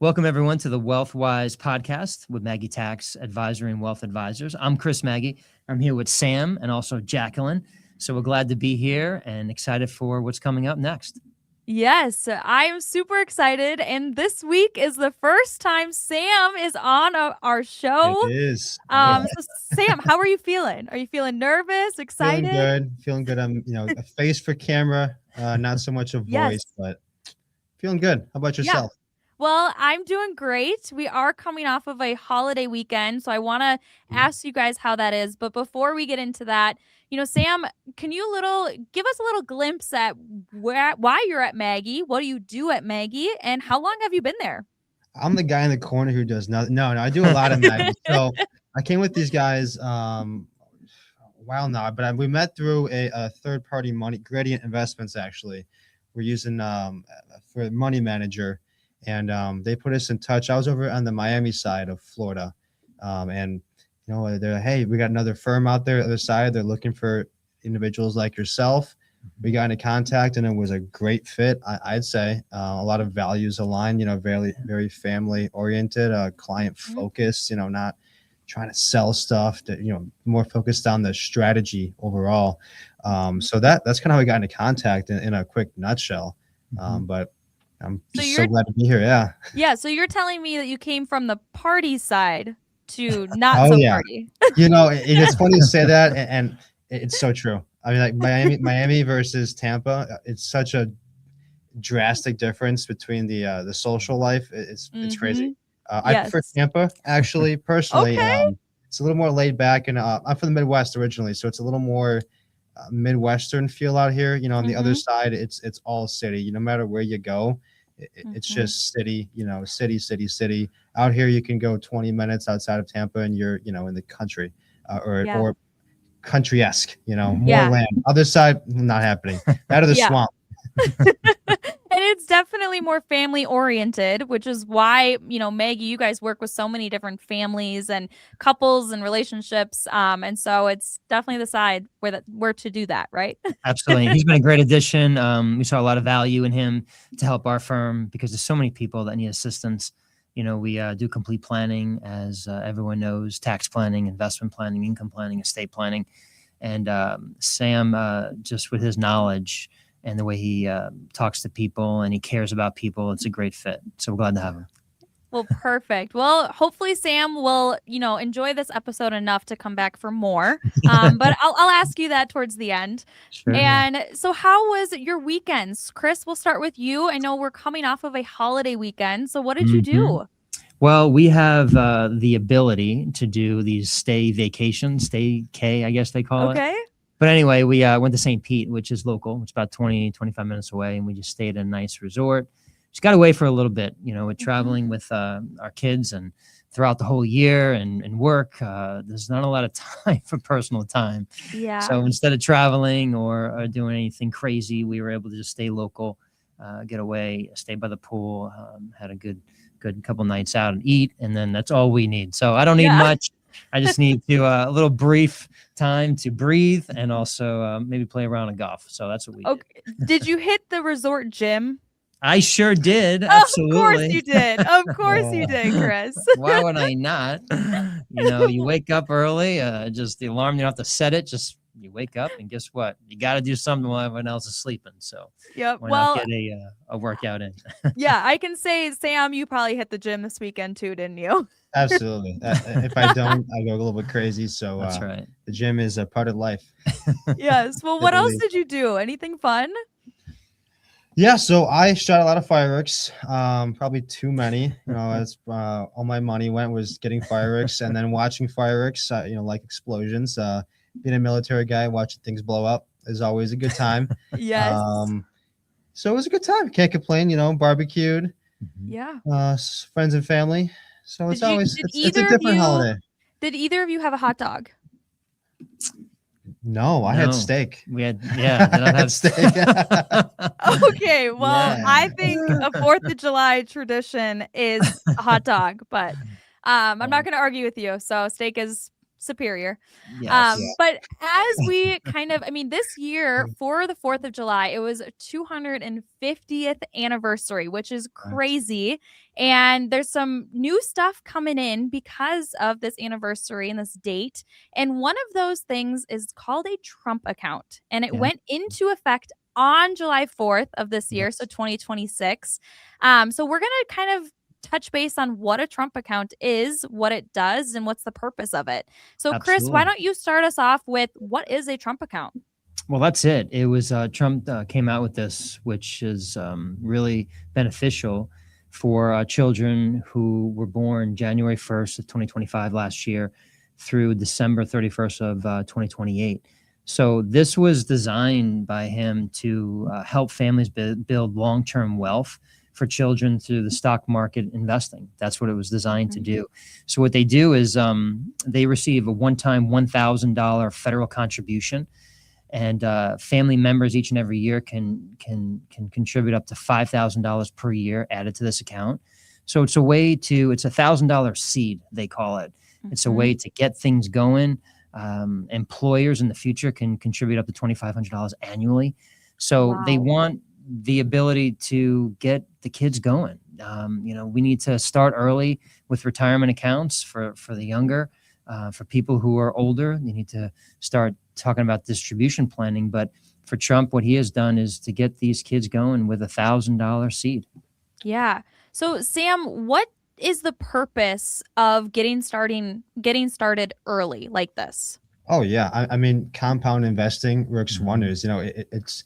Welcome, everyone, to the Wealthwise podcast with Maggie Tax Advisory and Wealth Advisors. I'm Chris Maggie. I'm here with Sam and also Jacqueline. So we're glad to be here and excited for what's coming up next. Yes, I am super excited. And this week is the first time Sam is on our show. It is. So Sam, how are you feeling? Are you feeling nervous, excited? Feeling good. I'm, a face for camera, not so much a voice, but feeling good. How about yourself? Yeah. Well, I'm doing great. We are coming off of a holiday weekend, so I want to ask you guys how that is. But before we get into that, Sam, can you give us a little glimpse at why you're at Maggie? What do you do at Maggie? And how long have you been there? I'm the guy in the corner who does nothing. No, I do a lot of Maggie. So I came with these guys a while now, but we met through a third-party money, Gradient Investments, actually. We're using for money manager. And they put us in touch. I was over on the Miami side of Florida. And, they're like, hey, we got another firm out there on the other side. They're looking for individuals like yourself. We got into contact, and it was a great fit, I'd say. A lot of values aligned, very, very family-oriented, client-focused, not trying to sell stuff, more focused on the strategy overall. So that's kind of how we got into contact in a quick nutshell. But I'm so glad to be here. Yeah. Yeah. So you're telling me that you came from the party side to not party. It's funny to say that, and it's so true. I mean, like Miami versus Tampa, it's such a drastic difference between the social life. It's crazy. I prefer Tampa, actually, personally. Okay. It's a little more laid back, and I'm from the Midwest originally, so it's a little more Midwestern feel out here. On the other side, it's all city. No matter where you go, it's just city. City. Out here, you can go 20 minutes outside of Tampa, and you're in the country, or country-esque. More land. Other side, not happening. Out of the swamp. And it's definitely more family oriented, which is why, Maggie, you guys work with so many different families and couples and relationships. And so it's definitely the side where to do that, right? Absolutely. He's been a great addition. We saw a lot of value in him to help our firm because there's so many people that need assistance. We do complete planning, as everyone knows, tax planning, investment planning, income planning, estate planning. And Sam, just with his knowledge and the way he talks to people and he cares about people, it's a great fit. So we're glad to have him. Well, perfect. Well, hopefully Sam will, enjoy this episode enough to come back for more. But I'll ask you that towards the end. Sure. And so how was your weekends? Chris, we'll start with you. I know we're coming off of a holiday weekend. So what did you do? Well, we have the ability to do these stay K, I guess they call it. Okay. But anyway, we went to St. Pete, which is local. It's about 25 minutes away. And we just stayed at a nice resort. Just got away for a little bit, with traveling with our kids and throughout the whole year and work. There's not a lot of time for personal time. Yeah. So instead of traveling or doing anything crazy, we were able to just stay local, get away, stay by the pool, had a good couple nights out and eat. And then that's all we need. So I don't need much. I just need to a little brief time to breathe and also maybe play around in golf. So that's what we did. Did you hit the resort gym? I sure did. Absolutely. Of course you did. Of course you did, Chris. Why would I not? You wake up early, just the alarm, you don't have to set it. Just you wake up and guess what? You got to do something while everyone else is sleeping. So why not get a workout in? Yeah, I can say, Sam, you probably hit the gym this weekend too, didn't you? Absolutely. If I don't, I go a little bit crazy. So that's right. The gym is a part of life. Yes. Well, what else did you do? Anything fun? Yeah, so I shot a lot of fireworks, probably too many. That's all my money was getting fireworks and then watching fireworks. Like explosions. Being a military guy, watching things blow up is always a good time. Yes. So it was a good time. Can't complain. Barbecued. Yeah. Friends and family. So it's a different holiday. Did either of you have a hot dog? No, I had steak. We had, I had steak. Okay, well, I think a 4th of July tradition is a hot dog, but I'm not going to argue with you. So steak is superior. Yes. But as we kind of, I mean, this year for the 4th of July, it was 250th anniversary, which is crazy. And there's some new stuff coming in because of this anniversary and this date. And one of those things is called a Trump account. And it Yeah. went into effect on July 4th of this year, so Yes. 2026. So we're going to kind of touch base on what a Trump account is, what it does, and what's the purpose of it. So, Chris, why Absolutely. don't you start us off with what is a Trump account? Well, that's it. It was Trump came out with this, which is really beneficial for children who were born January 1st of 2025 last year through December 31st of 2028. So this was designed by him to help families build long-term wealth for children through the stock market investing. That's what it was designed to do. So what they do is they receive a one-time $1,000 federal contribution, and family members each and every year can contribute up to $5,000 per year added to this account. So it's a way to, it's $1,000 seed, they call it. It's a way to get things going. Employers in the future can contribute up to $2,500 annually. So they want the ability to get the kids going. We need to start early with retirement accounts for the younger. For people who are older, you need to start talking about distribution planning. But for Trump, what he has done is to get these kids going with $1,000 seed. Yeah. So, Sam, what is the purpose of getting started early like this? Oh yeah, I mean, compound investing works wonders. It's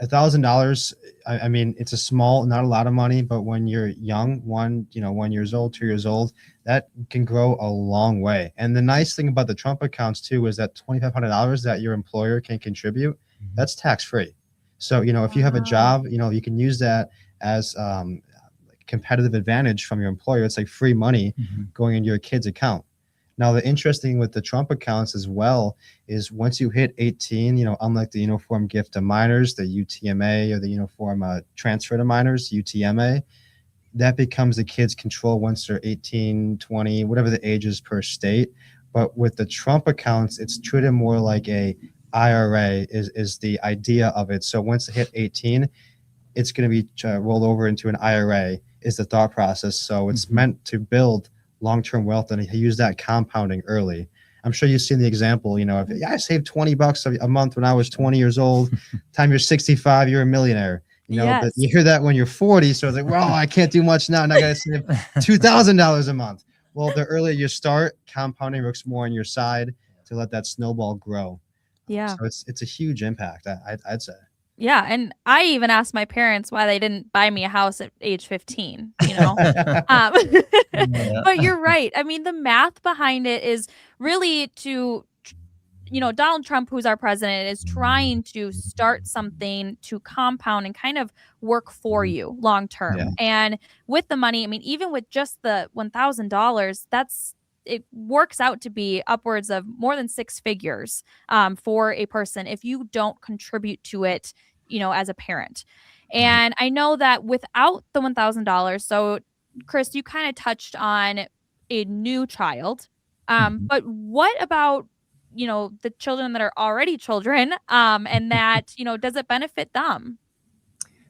$1,000. I mean, it's a small, not a lot of money, but when you're young, 1 years old, 2 years old, that can grow a long way. And the nice thing about the Trump accounts too is that $2,500 that your employer can contribute, that's tax free. So if you have a job, you can use that as competitive advantage from your employer. It's like free money going into your kid's account. Now, the interesting thing with the Trump accounts as well is once you hit 18, unlike the uniform gift to minors, the UTMA, or the uniform transfer to minors, UTMA, that becomes the kid's control once they're 18, 20, whatever the age is per state. But with the Trump accounts, it's treated more like a IRA is the idea of it. So once they hit 18, it's going to be rolled over into an IRA is the thought process. So it's meant to build long-term wealth, and he used that compounding early. I'm sure you've seen the example, if I saved $20 a month when I was 20 years old, time you're 65, you're a millionaire. But you hear that when you're 40, so it's like, well, I can't do much now, and I got to save $2,000 a month. Well, the earlier you start, compounding works more on your side to let that snowball grow. Yeah. So it's a huge impact, I'd say. Yeah, and I even asked my parents why they didn't buy me a house at age 15, But you're right. I mean, the math behind it is really to, Donald Trump, who's our president, is trying to start something to compound and kind of work for you long term. Yeah. And with the money, I mean, even with just the $1,000, it works out to be upwards of more than 6 figures for a person if you don't contribute to it, as a parent. And I know that without the $1,000, so Chris, you kind of touched on a new child, but what about the children that are already children, and that does it benefit them?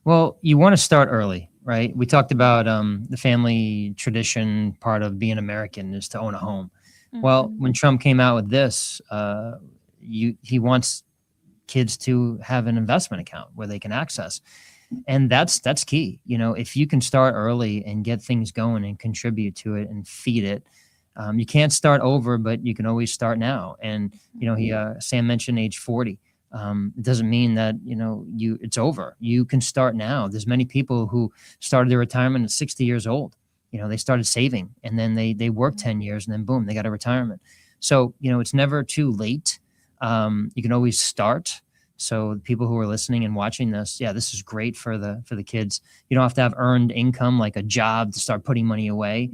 Well, you want to start early, right? We talked about the family tradition part of being American is to own a home. Well, when Trump came out with this, he wants kids to have an investment account where they can access. And that's key. If you can start early and get things going and contribute to it and feed it, you can't start over, but you can always start now. And, Sam mentioned age 40. It doesn't mean that, it's over. You can start now. There's many people who started their retirement at 60 years old. They started saving, and then they worked 10 years, and then boom, they got a retirement. So, it's never too late. You can always start. So people who are listening and watching this, this is great for the kids. You don't have to have earned income like a job to start putting money away.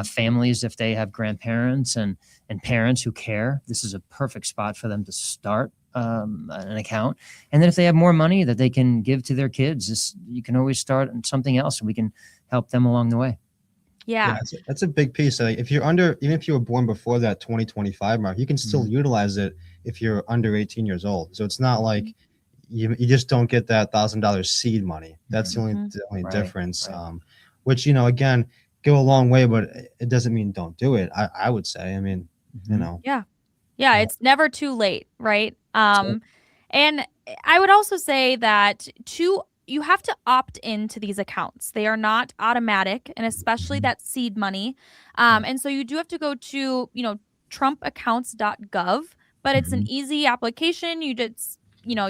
Families, if they have grandparents and parents who care, this is a perfect spot for them to start an account. And then if they have more money that they can give to their kids, you can always start something else, and we can help them along the way. Yeah. That's a big piece. Like if you're under, even if you were born before that 2025 mark, you can still utilize it if you're under 18 years old. So it's not like you just don't get that $1,000 seed money. That's the only Right, difference. right. Which, again, go a long way, but it doesn't mean don't do it. I would say. I mean, Yeah. Yeah, uh, it's never too late, right? so- And I would also say that you have to opt into these accounts. They are not automatic, and especially Mhm. that seed money. Right. And so you do have to go to, trumpaccounts.gov, but it's an Mhm. easy application. You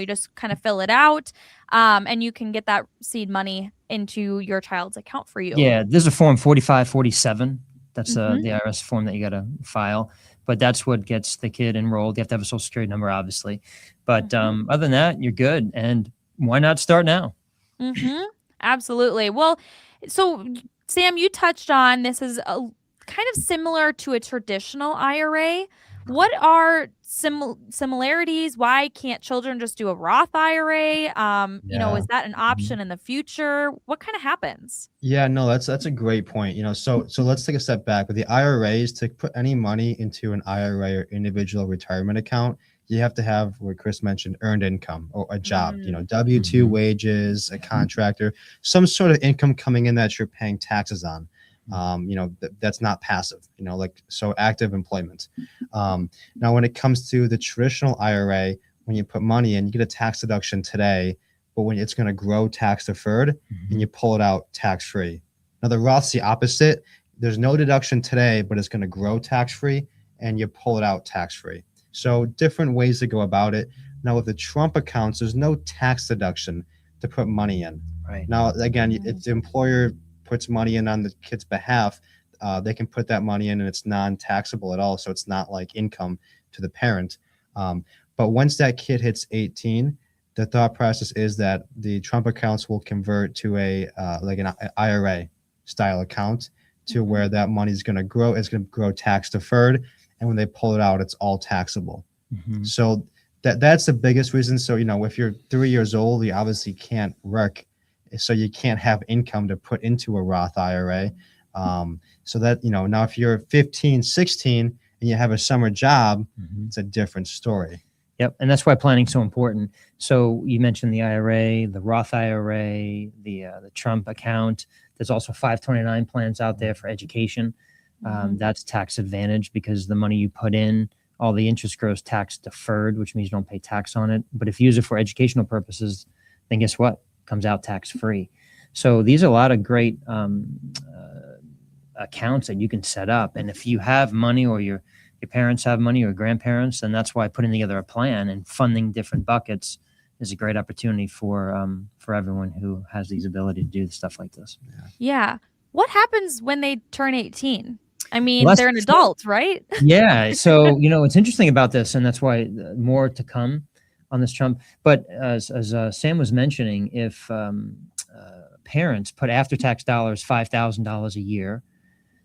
just kind of fill it out, and you can get that seed money into your child's account for you. Yeah, there's a form 4547. That's Mhm. the IRS form that you got to file, but that's what gets the kid enrolled. You have to have a social security number, obviously, but Mhm. other than that, you're good. And why not start now? Mhm. Absolutely. Well, so Sam, you touched on this is kind of similar to a traditional IRA. What are similarities? Why can't children just do a Roth IRA? Yeah. Is that an Mhm. option in the future? What kind of happens? Yeah, no, that's a great point. So let's take a step back. With the IRAs, to put any money into an IRA or individual retirement account, you have to have what Chris mentioned, earned income or a job. Mm. W-2 Mhm. wages, a contractor, some sort of income coming in that you're paying taxes on. Mhm. That's not passive. Like so active employment. Now, when it comes to the traditional IRA, when you put money in, you get a tax deduction today, but when it's going to grow tax deferred and you Mhm. pull it out tax free. Now, the Roth's the opposite. There's no deduction today, but it's going to grow tax free and you pull it out tax free. So, different ways to go about it. Now, with the Trump accounts, there's no tax deduction to put money in. Right. Now, again, Mm. if the employer puts money in on the kid's behalf, they can put that money in and it's non taxable at all. So, it's not like income to the parent. But once that kid hits 18, the thought process is that the Trump accounts will convert to a like an IRA style account to Mhm. where that money is going to grow. It's going to grow tax deferred, and when they pull it out, it's all taxable. Mhm. So that's the biggest reason. So if you're 3 years old, you obviously can't work, so you can't have income to put into a Roth IRA. So that now if you're 15, 16, and you have a summer job, Mhm. it's a different story. Yep, and that's why planning's so important. So you mentioned the IRA, the Roth IRA, the Trump account. There's also 529 plans out there for education. Mhm. That's tax advantage because the money you put in, all the interest grows tax deferred, which means you don't pay tax on it. But if you use it for educational purposes, then guess what? Comes out tax free. So these are a lot of great accounts that you can set up. And if you have money or your parents have money or grandparents, and that's why putting together a plan and funding different buckets is a great opportunity for everyone who has these ability to do stuff like this. Yeah. What happens when they turn 18? I Well, mean, that's they're an the thing. adult, right? Yeah. So it's interesting about this, and that's why more to come on this Trump. But as Sam was mentioning, if parents put after tax dollars $5,000 a year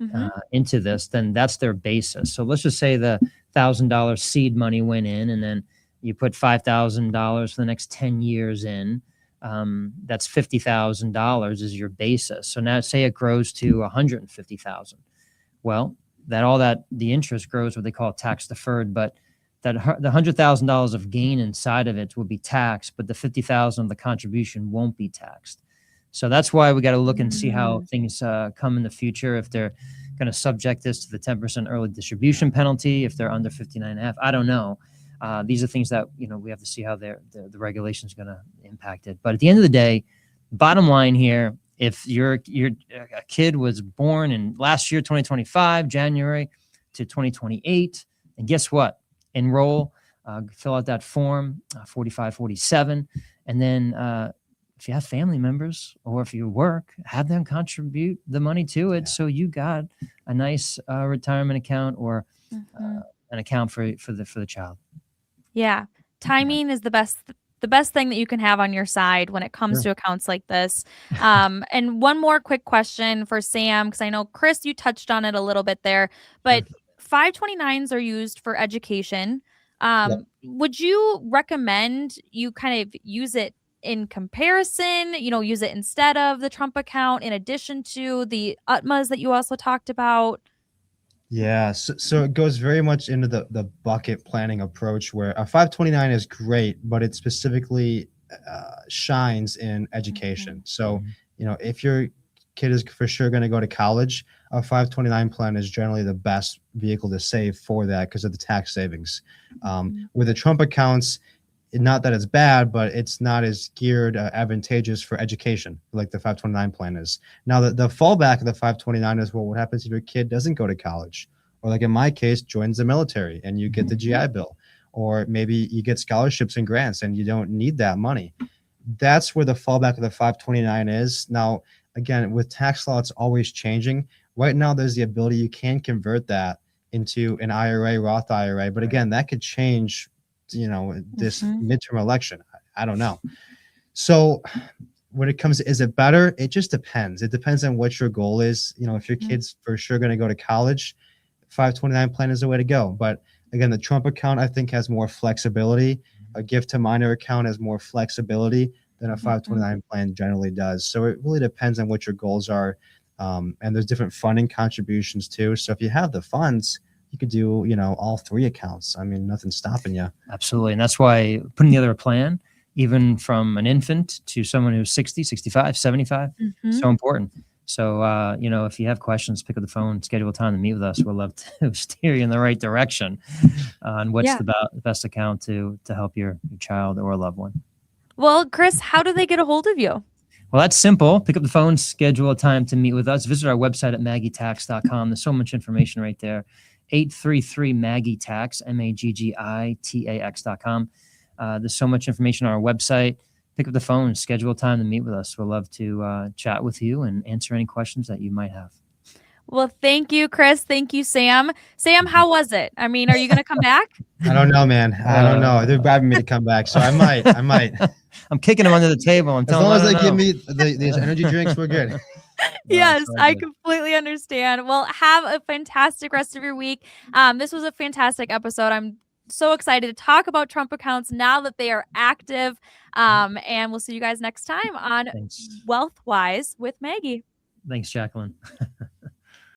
Mhm. into this, then that's their basis. So let's just say the $1,000 seed money went in, and then you put $5,000 for the next 10 years in. That's $50,000 is your basis. So now say it grows to 150,000. Well, that the interest grows what they call tax deferred, but the $100,000 of gain inside of it will be taxed, but the 50,000 of the contribution won't be taxed. So that's why we got to look and see how Mm. things come in the future. If they're going to subject this to the 10% early distribution penalty, if they're under 59 and a half, I don't know. These are things that we have to see how the regulation is going to impact it. But at the end of the day, bottom line here, if a kid was born in last year 2025 January to 2028, and guess what, enroll, fill out that form 4547, and then if you have family members or if you work, have them contribute the money to it, so you got a nice retirement account or Mhm. an account for the child. Yeah. Yeah. Timing is the best thing that you can have on your side when it comes Sure. to accounts like this. And one more quick question for Sam, because I know Chris, you touched on it a little bit there, Sure. but 529s are used for education. Yep. Would you recommend you kind of use it in comparison, use it instead of the Trump account in addition to the UTMAs that you also talked about? Yeah, so it goes very much into the bucket planning approach where a 529 is great, but it specifically shines in education. So, if your kid is for sure going to go to college, a 529 plan is generally the best vehicle to save for that because of the tax savings. With the Trump accounts, not that it's bad, but it's not as geared advantageous for education like the 529 plan is. Now, the fallback of the 529 is, well, what happens if your kid doesn't go to college? Or like in my case, joins the military and you get the GI Bill. Or maybe you get scholarships and grants and you don't need that money. That's where the fallback of the 529 is. Now, again, with tax law, it's always changing. Right now, there's the ability you can convert that into an IRA, Roth IRA. But again, that could change this midterm election. I don't know. So when it comes to, is it better? It just depends. It depends on what your goal is. If your kid's for sure going to go to college, 529 plan is the way to go. But again, the Trump account, I think, has more flexibility. A gift to minor account has more flexibility than a 529 plan generally does. So it really depends on what your goals are. And there's different funding contributions too. So if you have the funds, you could do, all three accounts. I mean, nothing's stopping you. Absolutely. And that's why putting together a plan, even from an infant to someone who's 60, 65, 75, so important. So, if you have questions, pick up the phone, schedule a time to meet with us. We'd love to steer you in the right direction on what's the best account to help your child or loved one. Well, Chris, how do they get a hold of you? Well, that's simple. Pick up the phone, schedule a time to meet with us. Visit our website at maggitax.com. There's so much information right there. 833-MAGGIE-TAX, MAGGITAX.com. There's so much information on our website. Pick up the phone, schedule a time to meet with us. We'll love to chat with you and answer any questions that you might have. Well, thank you, Chris. Thank you, Sam. Sam, how was it? I mean, are you going to come back? I don't know, man. I don't know. They're bribing me to come back, so I might. I'm kicking them under the table. As long as they give me these energy drinks, we're good. Yes, I completely understand. Well, have a fantastic rest of your week. This was a fantastic episode. I'm so excited to talk about Trump accounts now that they are active. And we'll see you guys next time on Wealthwise with Maggie. Thanks, Jacqueline.